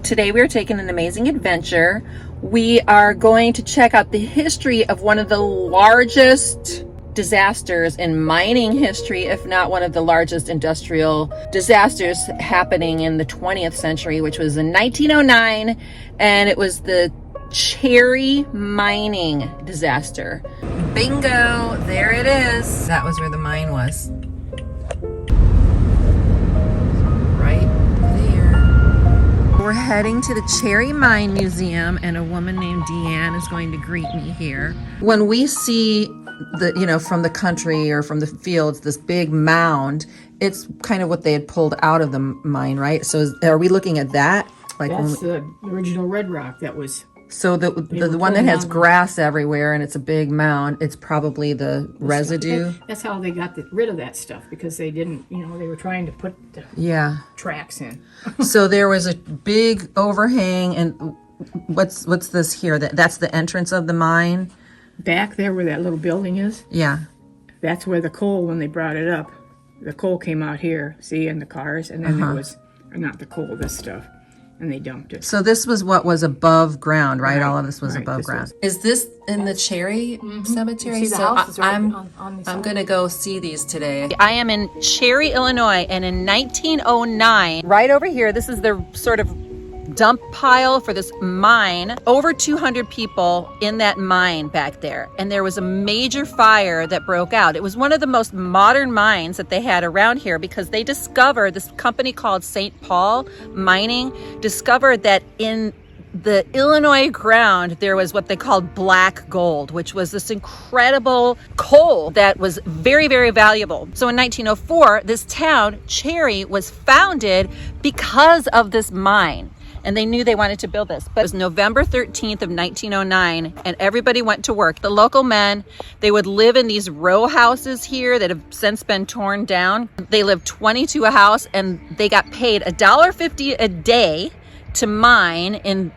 Today we are taking an amazing adventure. We are going to check out the history of one of the largest disasters in mining history, if not one of the largest industrial disasters happening in the 20th century, which was in 1909, and it was the cherry mining disaster. Bingo, there it is. That was where the mine was. We're heading to the Cherry Mine Museum, and a woman named Deanne is going to greet me here. When we see the, from the country or from the fields, this big mound, it's kind of what they had pulled out of the mine, right? So are we looking at that? Like that's the original red rock that was... So the one that has grass everywhere and it's a big mound, it's probably the residue. That's how they got rid of that stuff, because they didn't, they were trying to put the tracks in. So there was a big overhang, and what's this here? That's the entrance of the mine? Back there where that little building is? Yeah. That's where the coal, when they brought it up, the coal came out here, see, in the cars, and then there was, not the coal, this stuff. And they dumped it. So this was what was above ground, right? All of this was above ground. Is this in the Cherry Cemetery? See, the house is right on the I'm gonna go see these today. I am in Cherry, Illinois, and in 1909, right over here, this is the sort of dump pile for this mine. Over 200 people in that mine back there, and there was a major fire that broke out. It was one of the most modern mines that they had around here, because they discovered, this company called St. Paul Mining discovered that in the Illinois ground there was what they called black gold, which was this incredible coal that was very, very valuable. So in 1904, this town, Cherry, was founded because of this mine. And they knew they wanted to build this. But it was November 13th of 1909, and everybody went to work. The local men, they would live in these row houses here that have since been torn down. They lived 22 a house, and they got paid $1.50 a day to mine in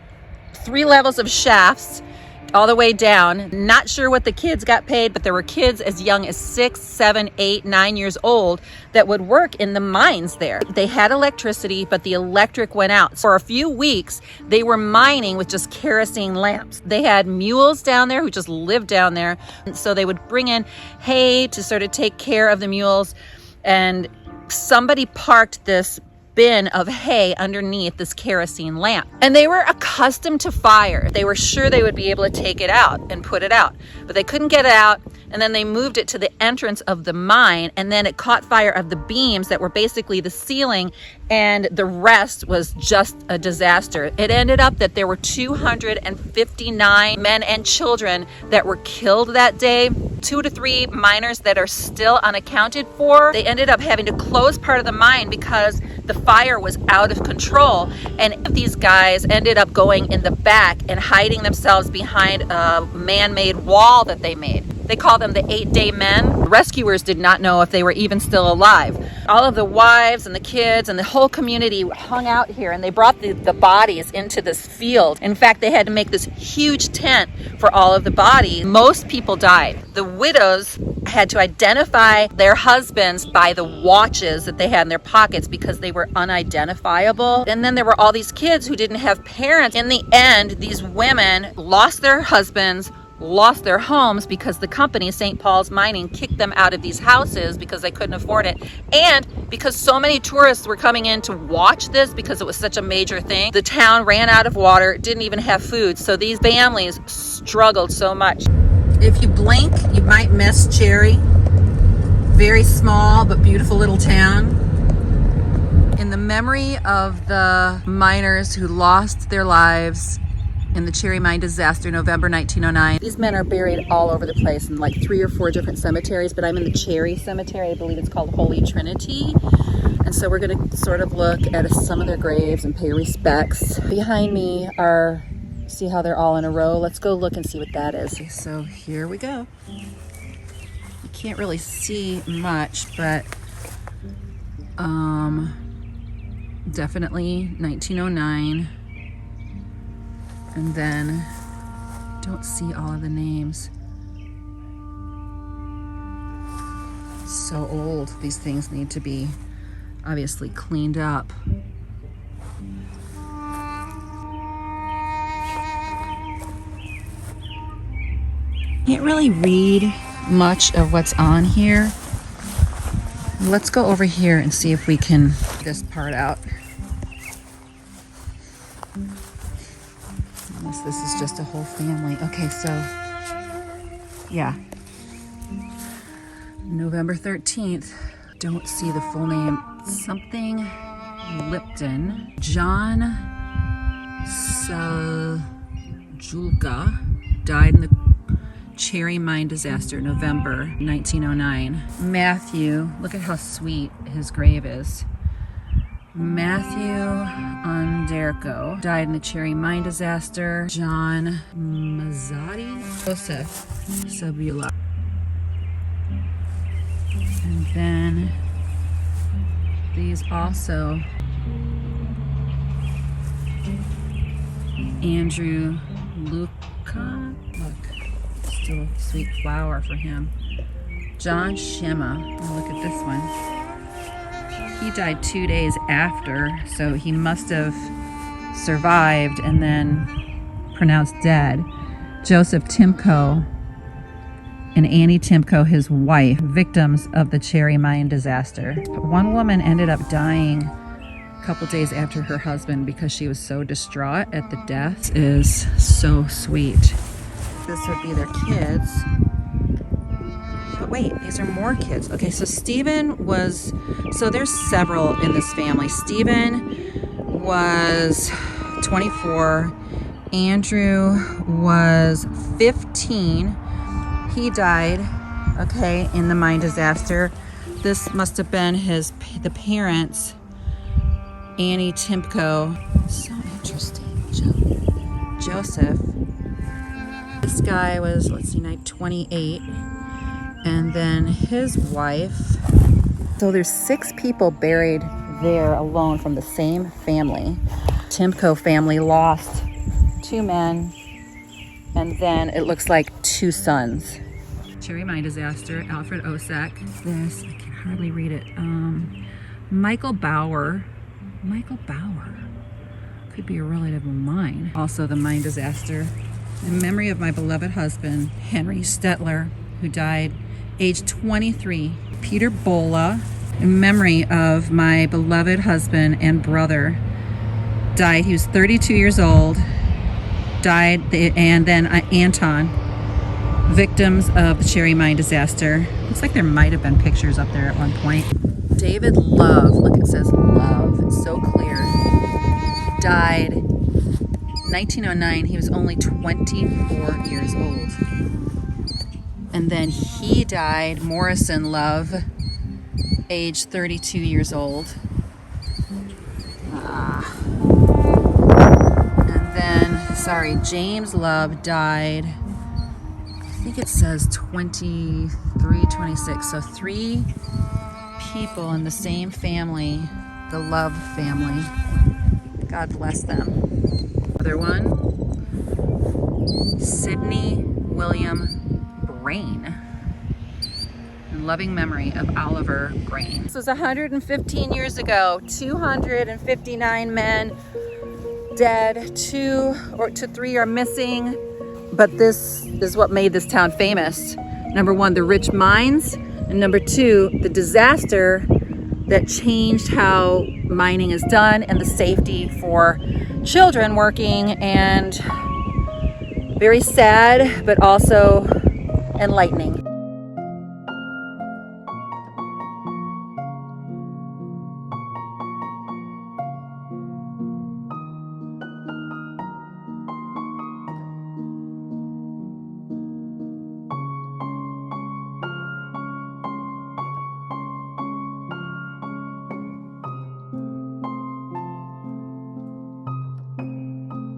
3 levels of shafts all the way down. Not sure what the kids got paid, but there were kids as young as 6, 7, 8, 9 years old that would work in the mines there. They had electricity, but the electric went out. For a few weeks, they were mining with just kerosene lamps. They had mules down there who just lived down there. So they would bring in hay to sort of take care of the mules, and somebody parked this bin of hay underneath this kerosene lamp. And they were accustomed to fire. They were sure they would be able to take it out and put it out, but they couldn't get it out. And then they moved it to the entrance of the mine, and then it caught fire of the beams that were basically the ceiling, and the rest was just a disaster. It ended up that there were 259 men and children that were killed that day. 2 to 3 miners that are still unaccounted for. They ended up having to close part of the mine because the fire was out of control, and these guys ended up going in the back and hiding themselves behind a man-made wall that they made. They call them the 8-day men. Rescuers did not know if they were even still alive. All of the wives and the kids and the whole community hung out here, and they brought the bodies into this field. In fact, they had to make this huge tent for all of the bodies. Most people died. The widows had to identify their husbands by the watches that they had in their pockets because they were unidentifiable. And then there were all these kids who didn't have parents. In the end, these women lost their husbands, lost their homes, because the company, St. Paul's Mining, kicked them out of these houses because they couldn't afford it. And because so many tourists were coming in to watch this because it was such a major thing, the town ran out of water, didn't even have food. So these families struggled so much. If you blink, you might miss Cherry. Very small but beautiful little town. In the memory of the miners who lost their lives in the Cherry Mine disaster, November 1909. These men are buried all over the place in like 3 or 4 different cemeteries, but I'm in the Cherry Cemetery. I believe it's called Holy Trinity. And so we're going to sort of look at some of their graves and pay respects. Behind me are, see how they're all in a row? Let's go look and see what that is. Okay, so here we go. You can't really see much, but definitely 1909. And then don't see all of the names. So old. These things need to be obviously cleaned up. Can't really read much of what's on here. Let's go over here and see if we can get this part out. Unless this is just a whole family. Okay, so yeah. November 13th. Don't see the full name. Something Lipton. John Saljulka died in the Cherry Mine disaster, November 1909. Matthew, look at how sweet his grave is. Matthew Underko died in the Cherry Mine disaster. John Mazzotti. Joseph Sabula. And then these also. Andrew Luca. Look, still a sweet flower for him. John Shema. Oh, look at this one. He died 2 days after, so he must have survived and then pronounced dead. Joseph Timko and Annie Timko, his wife, victims of the Cherry Mine disaster. One woman ended up dying a couple days after her husband because she was so distraught at the death. This is so sweet. This would be their kids. But wait, these are more kids. Okay, so Stephen was, so there's several in this family. Stephen was 24. Andrew was 15. He died, okay, in the mine disaster. This must have been the parents, Annie Timko. So interesting. Joseph. This guy was, let's see, 28. And then his wife. So there's 6 people buried there alone from the same family. Timko family lost 2 men. And then it looks like 2 sons. Cherry Mine disaster, Alfred Osak. This, I can hardly read it. Michael Bauer. Michael Bauer. Could be a relative of mine. Also the mine disaster. In memory of my beloved husband, Henry Stetler, who died age 23. Peter Bola. In memory of my beloved husband and brother, died. He was 32 years old. Died, and then Anton, victims of the Cherry Mine disaster. Looks like there might have been pictures up there at one point. David Love, look, it says Love, it's so clear. Died 1909, he was only 24 years old. And then he died, Morrison Love, age 32 years old. Sorry, James Love died, I think it says 23, 26. So 3 people in the same family, the Love family. God bless them. Other one, Sidney William Brain. In loving memory of Oliver Brain. This was 115 years ago, 259 men dead, 2 to 3 are missing, but this is what made this town famous. Number 1, the rich mines, and number 2, the disaster that changed how mining is done and the safety for children working, and very sad, but also enlightening.